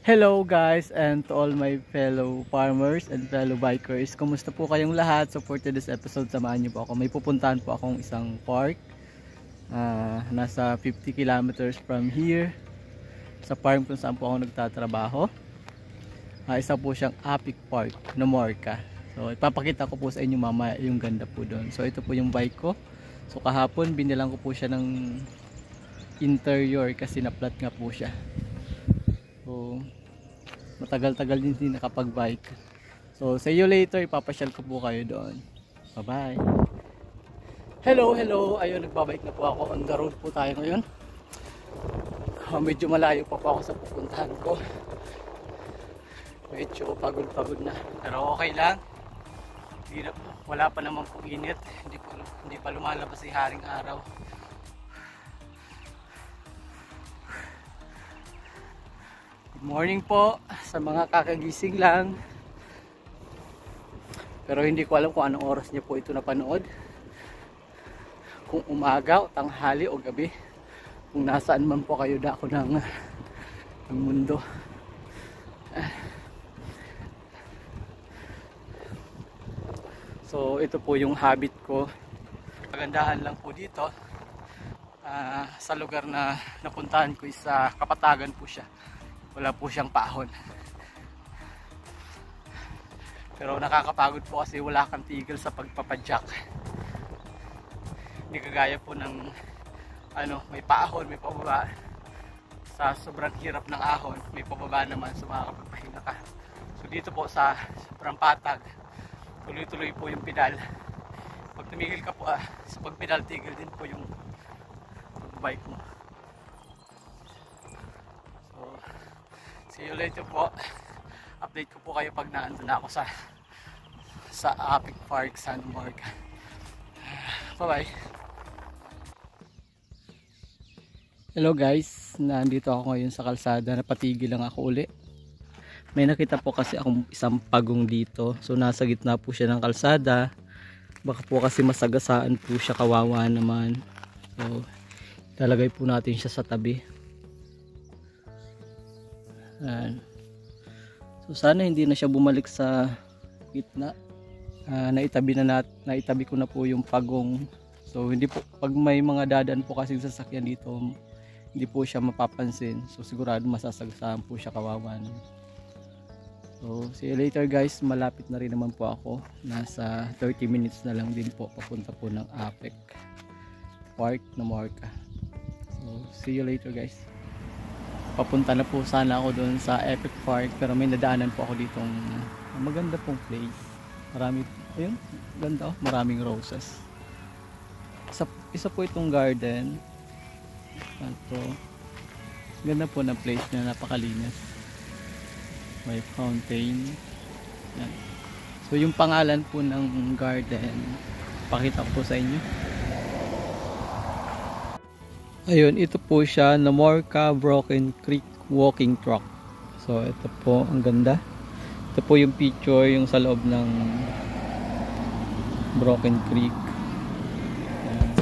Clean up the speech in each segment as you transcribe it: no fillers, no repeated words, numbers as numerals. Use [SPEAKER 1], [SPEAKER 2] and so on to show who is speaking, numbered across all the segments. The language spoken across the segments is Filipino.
[SPEAKER 1] Hello guys, and to all my fellow farmers and fellow bikers. Kumusta po kayong lahat? So for today's episode, samahan niyo po ako. May pupuntahan po akong isang park. Nasa 50 kilometers from here. Sa farm kung saan po ako nagtatrabaho. Isa po siyang Apic Park, Nomorca. So ipapakita ko po sa inyo mamaya yung ganda po doon. So ito po yung bike ko. So kahapon binilang ko po siya ng interior kasi na-flat nga po siya. So matagal-tagal din nakapag-bike. So see you later, ipapasyal ko po kayo doon. Bye-bye. Hello. Ayun, nagbabike na po ako. On the road po tayo ngayon. Medyo malayo pa po ako sa pupuntahan ko. Medyo pagod na. Pero okay lang. Wala pa naman pong init. Hindi pa lumalabas si haring araw. Morning po sa mga kakagising lang. Pero hindi ko alam kung anong oras niyo po ito napanood. Kung umaga o tanghali o gabi. Kung nasaan man po kayo dako ng mundo. So ito po yung habit ko. Kagandahan lang po dito. Sa lugar na napuntahan ko sa Kapatagan po siya. Wala po siyang paahon. Pero nakakapagod po kasi wala kang tigil sa pagpapadyak. Hindi kagaya po ng may paahon, may pababa. Sa sobrang hirap ng ahon, may pababa naman, so makakapagpahinga ka. So dito po sa sobrang patag, tuloy-tuloy po yung pedal. Pag tumigil ka po sa pagpedal, tigil din po yung bike mo. See you later po. Update ko po kayo pag naandun na ako sa Apic Park, sa Nomorca. Bye bye. Hello guys, nandito ako ngayon sa kalsada. Napatigil lang ako uli. May nakita po kasi akong isang pagong dito. So nasa gitna po siya ng kalsada. Baka po kasi masagasaan po siya, kawawa naman. So ilalagay po natin siya sa tabi. So sana hindi na siya bumalik sa gitna. Naitabi ko na po yung pagong. So hindi po, pag may mga dadaan po kasing sasakyan dito, hindi po siya mapapansin. So sigurado masasagasaan po siya, kawawa naman. So see you later guys. Malapit na rin naman po ako. Nasa 30 minutes na lang din po papunta po ng Apic Park, Nomorca. So see you later guys. Papunta na po sana ako doon sa Apic Park, pero may nadaanan po ako ditong maganda pong place. Ayun, ganda maraming roses. Isa po itong garden. Ito, ganda po ng place na, napakalinis. May fountain. Yan. So yung pangalan po ng garden, pakita ko po sa inyo. Ayun, ito po siya, Nomorca Broken Creek Walking Track. So ito po, ang ganda. Ito po yung picture, yung sa loob ng Broken Creek. Ayan.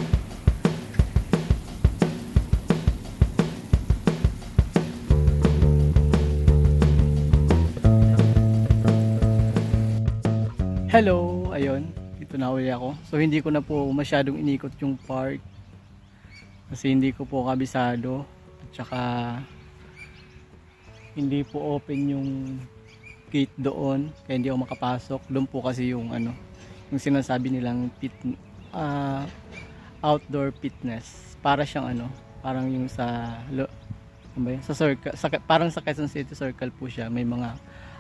[SPEAKER 1] Hello, ayun, ito na uli ako. So hindi ko na po masyadong inikot yung park kasi hindi ko po kabisado, at saka hindi po open yung gate doon, kaya hindi ako makapasok. Doon po kasi yung yung sinasabi nilang outdoor fitness, para siyang parang yung sa circle, parang sa Quezon City Circle po siya, may mga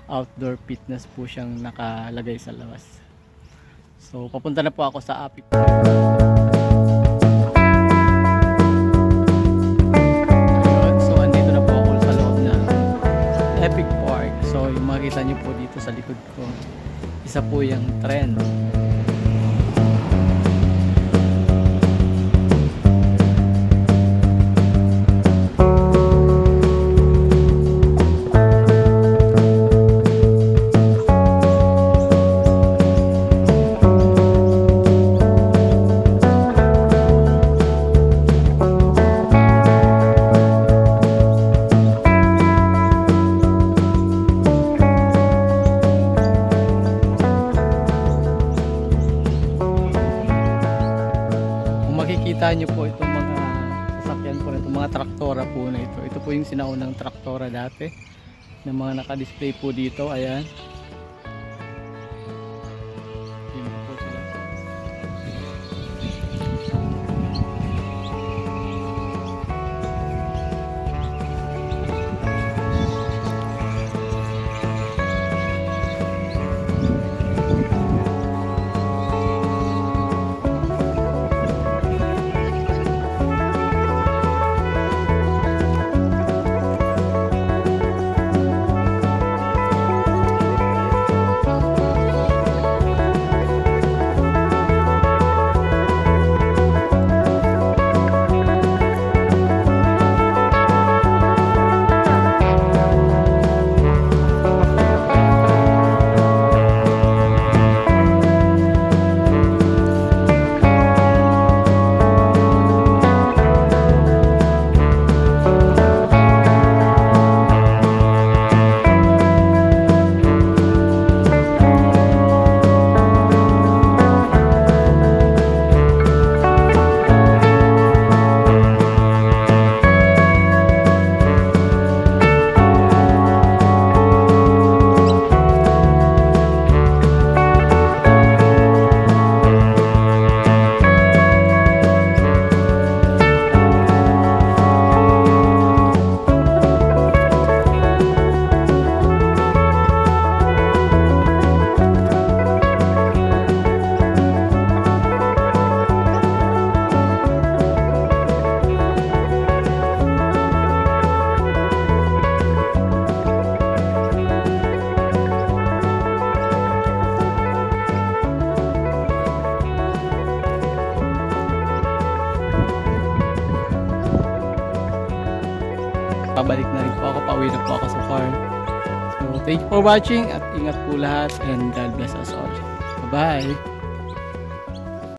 [SPEAKER 1] outdoor fitness po siyang nakalagay sa labas. So papunta na po ako sa Apic Park. Apic Park. So yung makikita nyo po dito sa likod ko, isa po yung tren. makikita nyo po itong mga sasakyan po na ito, mga traktora po na ito. Ito po yung sinaunang traktora dati na mga naka-display po dito. Ayan. Dito po sila. Pabalik na rin po ako, pauwi na po ako sa farm. So thank you for watching at ingat po lahat and God bless us all. Bye bye.